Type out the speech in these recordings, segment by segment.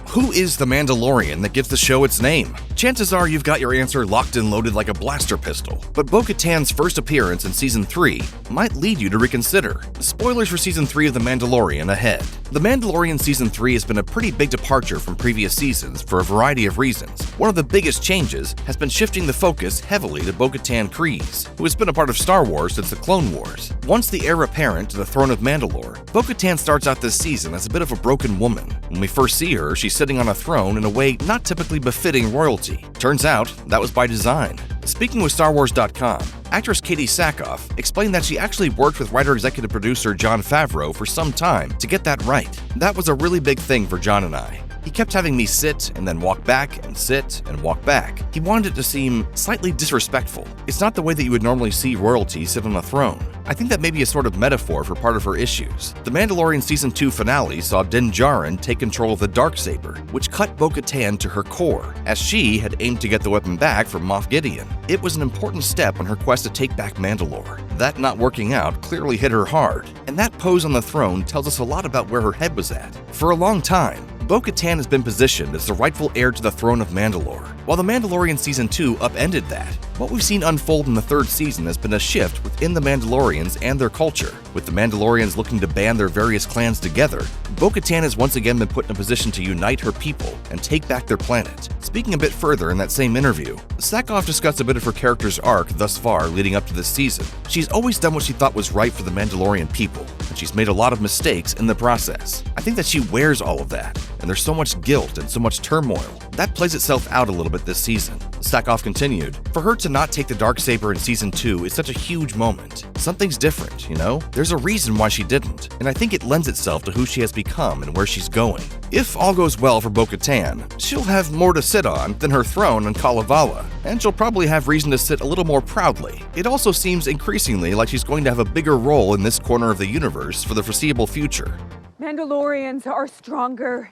Who is the Mandalorian that gives the show its name? Chances are you've got your answer locked and loaded like a blaster pistol, but Bo-Katan's first appearance in Season 3 might lead you to reconsider. Spoilers for Season 3 of The Mandalorian ahead. The Mandalorian Season 3 has been a pretty big departure from previous seasons for a variety of reasons. One of the biggest changes has been shifting the focus heavily to Bo-Katan Kryze, who has been a part of Star Wars since the Clone Wars. Once the heir apparent to the throne of Mandalore, Bo-Katan starts out this season as a bit of a broken woman. When we first see her, she's sitting on a throne in a way not typically befitting royalty. Turns out, that was by design. Speaking with StarWars.com, actress Katie Sackhoff explained that she actually worked with writer-executive producer Jon Favreau for some time to get that right. That was a really big thing for Jon and I. He kept having me sit and then walk back and sit and walk back. He wanted it to seem slightly disrespectful. It's not the way that you would normally see royalty sit on a throne. I think that may be a sort of metaphor for part of her issues. The Mandalorian Season 2 finale saw Din Djarin take control of the Darksaber, which cut Bo-Katan to her core, as she had aimed to get the weapon back from Moff Gideon. It was an important step on her quest to take back Mandalore. That not working out clearly hit her hard, and that pose on the throne tells us a lot about where her head was at. For a long time, Bo-Katan has been positioned as the rightful heir to the throne of Mandalore. While The Mandalorian Season 2 upended that, what we've seen unfold in the third season has been a shift within the Mandalorians and their culture. With the Mandalorians looking to band their various clans together, Bo-Katan has once again been put in a position to unite her people and take back their planet. Speaking a bit further in that same interview, Sackhoff discussed a bit of her character's arc thus far leading up to this season. She's always done what she thought was right for the Mandalorian people, and she's made a lot of mistakes in the process. I think that she wears all of that, and there's so much guilt and so much turmoil. That plays itself out a little bit this season. Sackhoff continued, "For her to not take the Darksaber in Season 2 is such a huge moment. Something's different, you know? There's a reason why she didn't, and I think it lends itself to who she has become and where she's going. If all goes well for Bo-Katan, she'll have more to sit on than her throne on Kalevala, and she'll probably have reason to sit a little more proudly. It also seems increasingly like she's going to have a bigger role in this corner of the universe for the foreseeable future." Mandalorians are stronger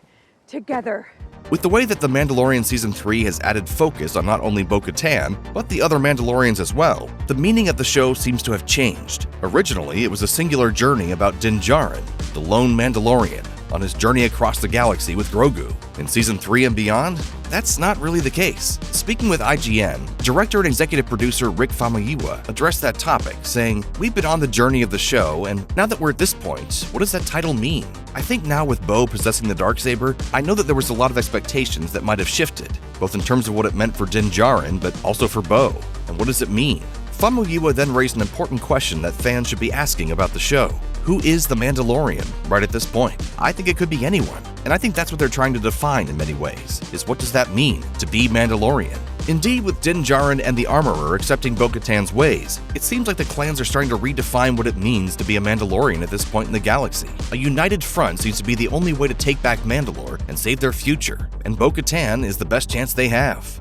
together. With the way that The Mandalorian Season 3 has added focus on not only Bo-Katan, but the other Mandalorians as well, the meaning of the show seems to have changed. Originally, it was a singular journey about Din Djarin, the lone Mandalorian, on his journey across the galaxy with Grogu. In Season 3 and beyond, that's not really the case. Speaking with IGN, director and executive producer Rick Famuyiwa addressed that topic, saying, "We've been on the journey of the show, and now that we're at this point, what does that title mean? I think now with Bo possessing the Darksaber, I know that there was a lot of expectations that might have shifted, both in terms of what it meant for Din Djarin, but also for Bo. And what does it mean?" Famuyiwa then raised an important question that fans should be asking about the show. Who is the Mandalorian right at this point? I think it could be anyone, and I think that's what they're trying to define in many ways, is what does that mean to be Mandalorian? Indeed, with Din Djarin and the Armorer accepting Bo-Katan's ways, it seems like the clans are starting to redefine what it means to be a Mandalorian at this point in the galaxy. A united front seems to be the only way to take back Mandalore and save their future, and Bo-Katan is the best chance they have.